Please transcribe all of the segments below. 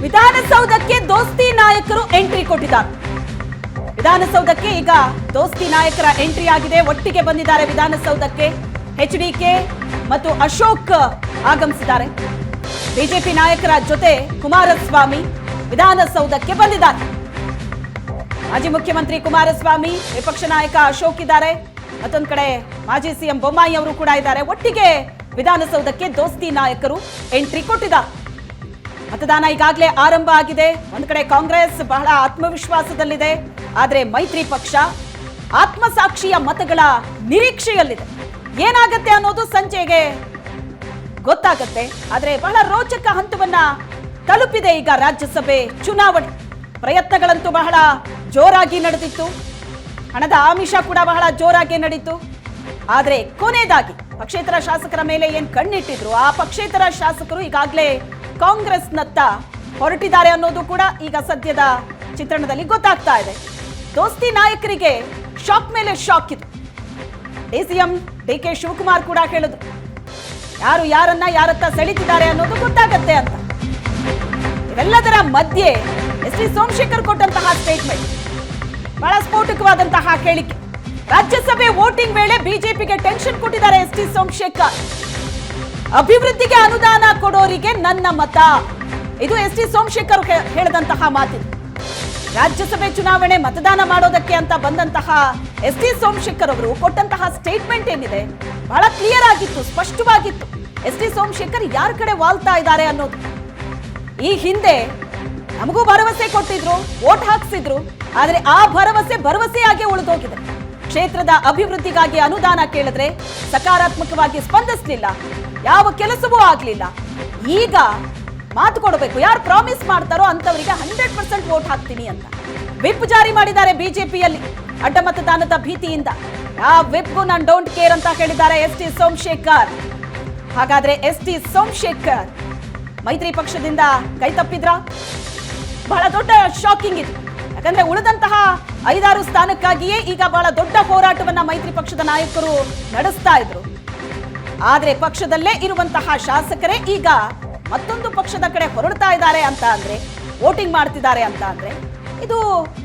ವಿಧಾನಸೌಧಕ್ಕೆ ದೋಸ್ತಿ ನಾಯಕರು ಎಂಟ್ರಿ ಕೊಟ್ಟಿದ್ದಾರೆ. ವಿಧಾನಸೌಧಕ್ಕೆ ಈಗ ದೋಸ್ತಿ ನಾಯಕರ ಎಂಟ್ರಿ ಆಗಿದೆ. ಒಟ್ಟಿಗೆ ಬಂದಿದ್ದಾರೆ ವಿಧಾನಸೌಧಕ್ಕೆ. ಎಚ್ಡಿಕೆ ಮತ್ತು ಅಶೋಕ್ ಆಗಮಿಸಿದ್ದಾರೆ. ಬಿಜೆಪಿ ನಾಯಕರ ಜೊತೆ ಕುಮಾರಸ್ವಾಮಿ ವಿಧಾನಸೌಧಕ್ಕೆ ಬಂದಿದ್ದಾರೆ. ಮಾಜಿ ಮುಖ್ಯಮಂತ್ರಿ ಕುಮಾರಸ್ವಾಮಿ, ವಿಪಕ್ಷ ನಾಯಕ ಅಶೋಕ್ ಇದ್ದಾರೆ. ಮತ್ತೊಂದು ಕಡೆ ಮಾಜಿ ಸಿಎಂ ಬೊಮ್ಮಾಯಿ ಅವರು ಕೂಡ ಇದ್ದಾರೆ. ಒಟ್ಟಿಗೆ ವಿಧಾನಸೌಧಕ್ಕೆ ದೋಸ್ತಿ ನಾಯಕರು ಎಂಟ್ರಿ ಕೊಟ್ಟಿದ್ದಾರೆ. ಮತದಾನ ಈಗಾಗಲೇ ಆರಂಭ ಆಗಿದೆ. ಒಂದು ಕಡೆ ಕಾಂಗ್ರೆಸ್ ಬಹಳ ಆತ್ಮವಿಶ್ವಾಸದಲ್ಲಿದೆ, ಆದರೆ ಮೈತ್ರಿ ಪಕ್ಷ ಆತ್ಮಸಾಕ್ಷಿಯ ಮತಗಳ ನಿರೀಕ್ಷೆಯಲ್ಲಿದೆ. ಏನಾಗತ್ತೆ ಅನ್ನೋದು ಸಂಜೆಗೆ ಗೊತ್ತಾಗತ್ತೆ. ಆದರೆ ಬಹಳ ರೋಚಕ ಹಂತವನ್ನ ತಲುಪಿದೆ ಈಗ ರಾಜ್ಯಸಭೆ ಚುನಾವಣೆ. ಪ್ರಯತ್ನಗಳಂತೂ ಬಹಳ ಜೋರಾಗಿ ನಡೆದಿತ್ತು. ಹಣದ ಆಮಿಷ ಕೂಡ ಬಹಳ ಜೋರಾಗಿ ನಡೀತು. ಆದರೆ ಕೊನೆಯದಾಗಿ ಪಕ್ಷೇತರ ಶಾಸಕರ ಮೇಲೆ ಏನ್ ಕಣ್ಣಿಟ್ಟಿದ್ರು, ಆ ಪಕ್ಷೇತರ ಶಾಸಕರು ಈಗಾಗಲೇ ಕಾಂಗ್ರೆಸ್ನತ್ತ ಹೊರಟಿದ್ದಾರೆ ಅನ್ನೋದು ಕೂಡ ಈಗ ಸದ್ಯದ ಚಿತ್ರಣದಲ್ಲಿ ಗೊತ್ತಾಗ್ತಾ ಇದೆ. ದೋಸ್ತಿ ನಾಯಕರಿಗೆ ಶಾಕ್ ಮೇಲೆ ಶಾಕ್ ಇದು. ಡಿಸಿಎಂ ಡಿಕೆ ಶಿವಕುಮಾರ್ ಕೂಡ ಹೇಳಿದ್ರು, ಯಾರು ಯಾರತ್ತ ಸೆಳೀತಿದ್ದಾರೆ ಅನ್ನೋದು ಗೊತ್ತಾಗತ್ತೆ ಅಂತ. ಇವೆಲ್ಲದರ ಮಧ್ಯೆ ಎಸ್ ಟಿ ಸೋಮಶೇಖರ್ ಕೊಟ್ಟಂತಹ ಸ್ಟೇಟ್ಮೆಂಟ್ ಬಹಳ ಸ್ಫೋಟಕವಾದಂತಹ ಹೇಳಿಕೆ. ರಾಜ್ಯಸಭೆ ವೋಟಿಂಗ್ ವೇಳೆ ಬಿಜೆಪಿಗೆ ಟೆನ್ಷನ್ ಕೊಟ್ಟಿದ್ದಾರೆ ಎಸ್ ಟಿ ಸೋಮಶೇಖರ್. ಅಭಿವೃದ್ಧಿಗೆ ಅನುದಾನ ಕೊಡೋರಿಗೆ ನನ್ನ ಮತ, ಇದು ಎಸ್ ಟಿ ಸೋಮಶೇಖರ್ ಹೇಳಿದಂತಹ ಮಾತು. ರಾಜ್ಯಸಭೆ ಚುನಾವಣೆ ಮತದಾನ ಮಾಡೋದಕ್ಕೆ ಅಂತ ಬಂದಂತಹ ಎಸ್ ಟಿ ಸೋಮಶೇಖರ್ ಅವರು ಕೊಟ್ಟಂತಹ ಸ್ಟೇಟ್ಮೆಂಟ್ ಏನಿದೆ ಬಹಳ ಕ್ಲಿಯರ್ ಆಗಿತ್ತು, ಸ್ಪಷ್ಟವಾಗಿತ್ತು. ಎಸ್ ಟಿ ಸೋಮಶೇಖರ್ ಯಾರ ಕಡೆ ವಾಲ್ತಾ ಇದ್ದಾರೆ ಅನ್ನೋದು. ಈ ಹಿಂದೆ ನಮಗೂ ಭರವಸೆ ಕೊಟ್ಟಿದ್ರು, ವೋಟ್ ಹಾಕ್ಸಿದ್ರು, ಆದ್ರೆ ಆ ಭರವಸೆಯಾಗಿ ಉಳಿದೋಗಿದೆ. ಕ್ಷೇತ್ರದ ಅಭಿವೃದ್ಧಿಗಾಗಿ ಅನುದಾನ ಕೇಳಿದ್ರೆ ಸಕಾರಾತ್ಮಕವಾಗಿ ಸ್ಪಂದಿಸಲಿಲ್ಲ, ಯಾವ ಕೆಲಸವೂ ಆಗ್ಲಿಲ್ಲ. ಈಗ ಮಾತು ಕೊಡಬೇಕು, ಯಾರು ಪ್ರಾಮಿಸ್ ಮಾಡ್ತಾರೋ ಅಂತವರಿಗೆ 100% ವೋಟ್ ಹಾಕ್ತೀನಿ ಅಂತ ವಿಪ್ ಜಾರಿ ಮಾಡಿದ್ದಾರೆ ಬಿಜೆಪಿಯಲ್ಲಿ. ಅಡ್ಡ ಮತದಾನದ ಭೀತಿಯಿಂದ ಆ ವಿಪ್ಗೂ ನಾನು ಡೋಂಟ್ ಕೇರ್ ಅಂತ ಹೇಳಿದ್ದಾರೆ ಎಸ್ ಟಿ ಸೋಮಶೇಖರ್. ಹಾಗಾದ್ರೆ ಎಸ್ ಟಿ ಸೋಮಶೇಖರ್ ಮೈತ್ರಿ ಪಕ್ಷದಿಂದ ಕೈ ತಪ್ಪಿದ್ರ? ಬಹಳ ದೊಡ್ಡ ಶಾಕಿಂಗ್ ಇದು. ಯಾಕಂದ್ರೆ ಉಳಿದಂತಹ 5-6 ಸ್ಥಾನಕ್ಕಾಗಿಯೇ ಈಗ ಬಹಳ ದೊಡ್ಡ ಹೋರಾಟವನ್ನ ಮೈತ್ರಿ ಪಕ್ಷದ ನಾಯಕರು ನಡೆಸ್ತಾ ಇದ್ರು. ಆದ್ರೆ ಪಕ್ಷದಲ್ಲೇ ಇರುವಂತಹ ಶಾಸಕರೇ ಈಗ ಮತ್ತೊಂದು ಪಕ್ಷದ ಕಡೆ ಹೊರಡ್ತಾ ಇದ್ದಾರೆ ಅಂತ ಅಂದ್ರೆ, ವೋಟಿಂಗ್ ಮಾಡ್ತಿದ್ದಾರೆ ಅಂತ ಅಂದ್ರೆ, ಇದು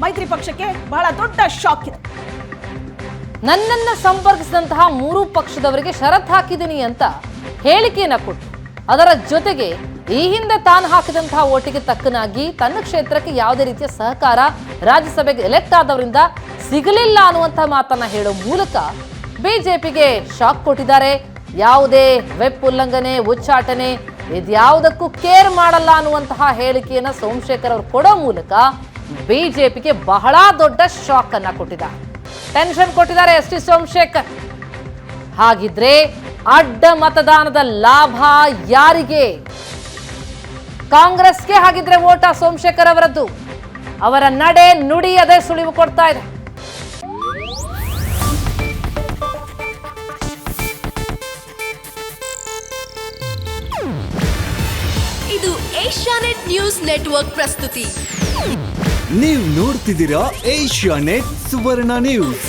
ಮೈತ್ರಿ ಪಕ್ಷಕ್ಕೆ ಬಹಳ ದೊಡ್ಡ ಶಾಕ್ ಇದೆ. ನನ್ನನ್ನ ಸಂಪರ್ಕಿಸಿದಂತಹ 3 ಪಕ್ಷದವರಿಗೆ ಷರತ್ತು ಹಾಕಿದ್ದೀನಿ ಅಂತ ಹೇಳಿಕೆಯನ್ನ ಕೊಟ್ಟು, ಅದರ ಜೊತೆಗೆ ಈ ಹಿಂದೆ ತಾನು ಹಾಕಿದಂತಹ ಓಟಿಗೆ ತಕ್ಕನಾಗಿ ತನ್ನ ಕ್ಷೇತ್ರಕ್ಕೆ ಯಾವುದೇ ರೀತಿಯ ಸಹಕಾರ ರಾಜ್ಯಸಭೆಗೆ ಎಲೆಕ್ಟ್ ಆದವರಿಂದ ಸಿಗಲಿಲ್ಲ ಅನ್ನುವಂಥ ಮಾತನ್ನ ಹೇಳೋ ಮೂಲಕ ಬಿಜೆಪಿಗೆ ಶಾಕ್ ಕೊಟ್ಟಿದ್ದಾರೆ. ಯಾವುದೇ ವೆಬ್ ಉಲ್ಲಂಘನೆ, ಉಚ್ಚಾಟನೆ ಇದ್ಯಾವುದಕ್ಕೂ ಕೇರ್ ಮಾಡಲ್ಲ ಅನ್ನುವಂತಹ ಹೇಳಿಕೆಯನ್ನ ಸೋಮಶೇಖರ್ ಅವರು ಕೊಡೋ ಮೂಲಕ ಬಿಜೆಪಿಗೆ ಬಹಳ ದೊಡ್ಡ ಶಾಕ್ ಅನ್ನ ಕೊಟ್ಟಿದ್ದಾರೆ, ಟೆನ್ಷನ್ ಕೊಟ್ಟಿದ್ದಾರೆ ಎಸ್ ಟಿ ಸೋಮಶೇಖರ್. ಹಾಗಿದ್ರೆ ಅಡ್ಡ ಮತದಾನದ ಲಾಭ ಯಾರಿಗೆ? ಕಾಂಗ್ರೆಸ್ಗೆ ಹಾಗಿದ್ರೆ ವೋಟ ಸೋಮಶೇಖರ್ ಅವರದ್ದು. ಅವರ ನಡೆ ನುಡಿ ಅದೇ ಸುಳಿವು ಕೊಡ್ತಾ ಇದೆ. ಇದು ಏಷ್ಯಾನೆಟ್ ನ್ಯೂಸ್ ನೆಟ್ವರ್ಕ್ ಪ್ರಸ್ತುತಿ. ನೀವು ನೋಡ್ತಿದ್ದೀರಾ ಏಷ್ಯಾನೆಟ್ ಸುವರ್ಣ ನ್ಯೂಸ್.